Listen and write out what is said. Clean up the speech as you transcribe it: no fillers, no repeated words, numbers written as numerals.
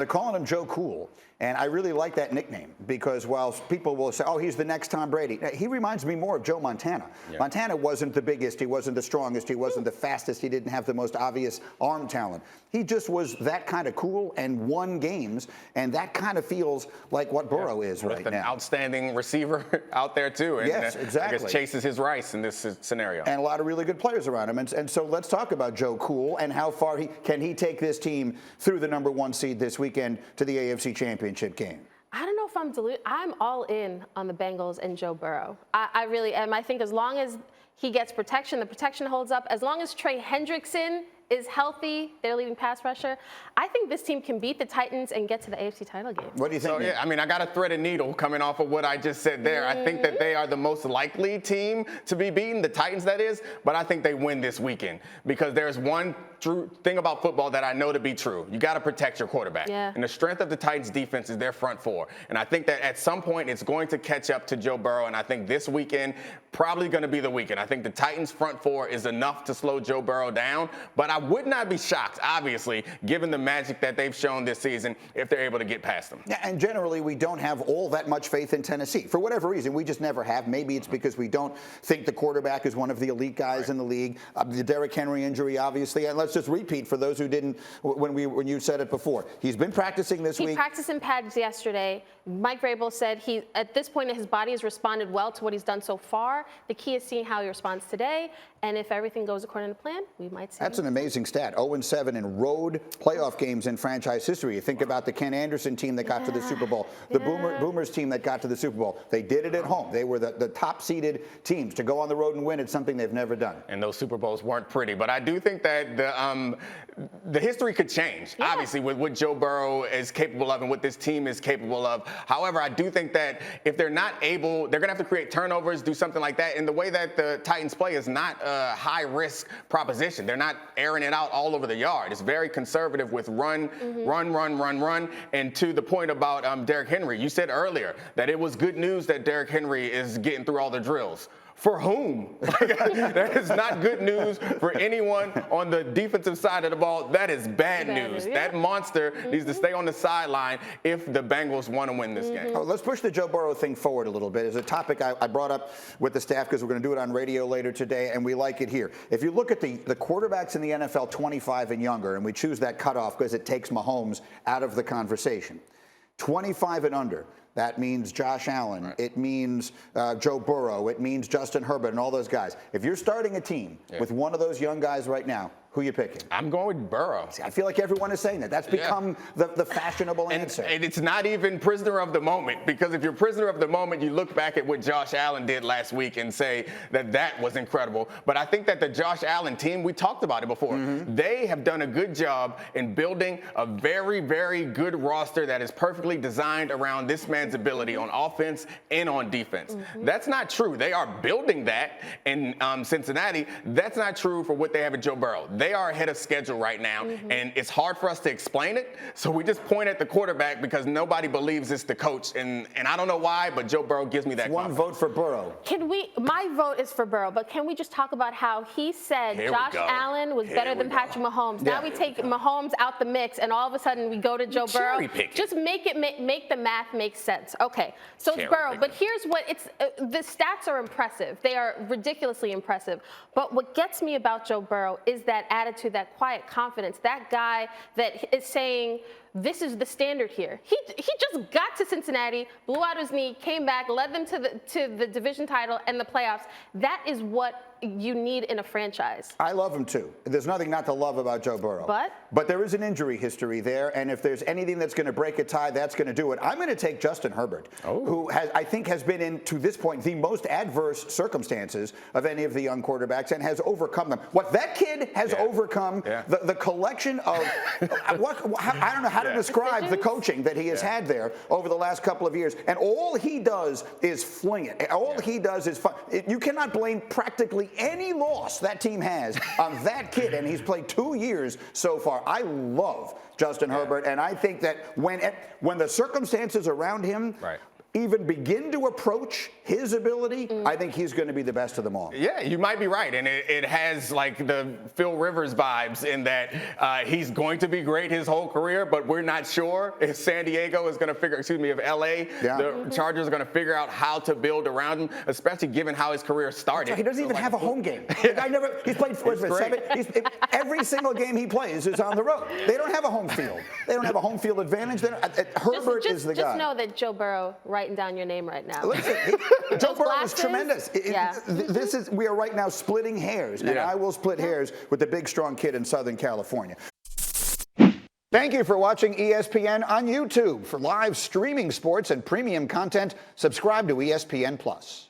They're calling him Joe Cool, and I really like that nickname because while people will say, oh, he's the next Tom Brady, he reminds me more of Joe Montana. Yeah. Montana wasn't the biggest, he wasn't the strongest, he wasn't the fastest, he didn't have the most obvious arm talent. He just was that kind of cool and won games, and that kind of feels like what Burrow is right now. An outstanding receiver out there, too. And, yes, exactly. I guess chases his rice in this scenario. And a lot of really good players around him. And so let's talk about Joe Cool and how far can he take this team through the #1 seed this weekend to the AFC Championship game. I don't know if I'm deluded. I'm all in on the Bengals and Joe Burrow. I really am. I think as long as he gets protection, the protection holds up. As long as Trey Hendrickson is healthy, their leading pass rusher, I think this team can beat the Titans and get to the AFC title game. What do you think? So, yeah, I mean, I got to thread a needle coming off of what I just said there. I think that they are the most likely team to be beaten, the Titans that is, but I think they win this weekend because there's one true thing about football that I know to be true. You got to protect your quarterback. Yeah. And the strength of the Titans defense is their front four. And I think that at some point it's going to catch up to Joe Burrow, and I think this weekend probably going to be the weekend. I think the Titans front four is enough to slow Joe Burrow down, but I would not be shocked, obviously, given the magic that they've shown this season, if they're able to get past them. Yeah, and generally, we don't have all that much faith in Tennessee. For whatever reason, we just never have. Maybe it's because we don't think the quarterback is one of the elite guys in the league. The Derrick Henry injury, obviously. And let's just repeat for those who didn't, when you said it before. He's been practicing this week. He practiced in pads yesterday. Mike Vrabel said at this point, his body has responded well to what he's done so far. The key is seeing how he responds today. And if everything goes according to plan, we might see. That's an amazing stat. 0-7 in road playoff games in franchise history. You think about the Ken Anderson team that got to the Super Bowl, the Boomers team that got to the Super Bowl. They did it at home. They were the top-seeded teams. To go on the road and win, it's something they've never done. And those Super Bowls weren't pretty. But I do think that the history could change, obviously, with what Joe Burrow is capable of and what this team is capable of. However, I do think that if they're not able, they're going to have to create turnovers, do something like that. And the way that the Titans play is not a high-risk proposition. They're not airing it out all over the yard. It's very conservative with run. And to the point about Derrick Henry, you said earlier that it was good news that Derrick Henry is getting through all the drills. For whom? That is not good news for anyone on the defensive side of the ball. That is bad news. Yeah. That monster needs to stay on the sideline if the Bengals want to win this game. Oh, let's push the Joe Burrow thing forward a little bit. It's a topic I brought up with the staff because we're going to do it on radio later today, and we like it here. If you look at the quarterbacks in the NFL 25 and younger, and we choose that cutoff because it takes Mahomes out of the conversation, 25 and under. That means Josh Allen. Right. It means Joe Burrow. It means Justin Herbert and all those guys. If you're starting a team with one of those young guys right now, who are you picking? I'm going with Burrow. See, I feel like everyone is saying that. That's become the fashionable answer. And it's not even prisoner of the moment, because if you're prisoner of the moment, you look back at what Josh Allen did last week and say that was incredible. But I think that the Josh Allen team, we talked about it before, they have done a good job in building a very, very good roster that is perfectly designed around this man's ability on offense and on defense. That's not true. They are building that in Cincinnati. That's not true for what they have at Joe Burrow. They are ahead of schedule right now, and it's hard for us to explain it. So we just point at the quarterback because nobody believes it's the coach. And I don't know why, but Joe Burrow gives me that confidence. One vote for Burrow. My vote is for Burrow, but can we just talk about how he said Josh Allen was better than Patrick Mahomes? Now we take Mahomes out the mix, and all of a sudden we go to Joe Burrow. Just make the math make sense. Okay, so it's Burrow. But here's what the stats are impressive. They are ridiculously impressive. But what gets me about Joe Burrow is that attitude, that quiet confidence, that guy that is saying, this is the standard here. He just got to Cincinnati, blew out his knee, came back, led them to the division title and the playoffs. That is what you need in a franchise. I love him too. There's nothing not to love about Joe Burrow. But there is an injury history there, and if there's anything that's going to break a tie, that's going to do it. I'm going to take Justin Herbert, who I think has been in, to this point, the most adverse circumstances of any of the young quarterbacks and has overcome them. What that kid has overcome, the collection of, I don't know how to describe the coaching that he has had there over the last couple of years, and all he does is fling it. All he does is fun. You cannot blame practically any loss that team has on that kid, and he's played 2 years so far. I love Justin Herbert, and I think that when the circumstances around him even begin to approach his ability, I think he's going to be the best of them all. Yeah, you might be right. And it has like the Phil Rivers vibes in that he's going to be great his whole career, but we're not sure if San Diego is going to if LA, the Chargers are going to figure out how to build around him, especially given how his career started. He doesn't even have a home game. He's played every single game he plays is on the road. They don't have a home field. They don't have a home field advantage. Herbert is the guy. Just know that Joe Burrow writing down your name right now. Listen, Joe Burrow is tremendous. We are right now splitting hairs, and I will split hairs with the big, strong kid in Southern California. Thank you for watching ESPN on YouTube. For live streaming sports and premium content, subscribe to ESPN+.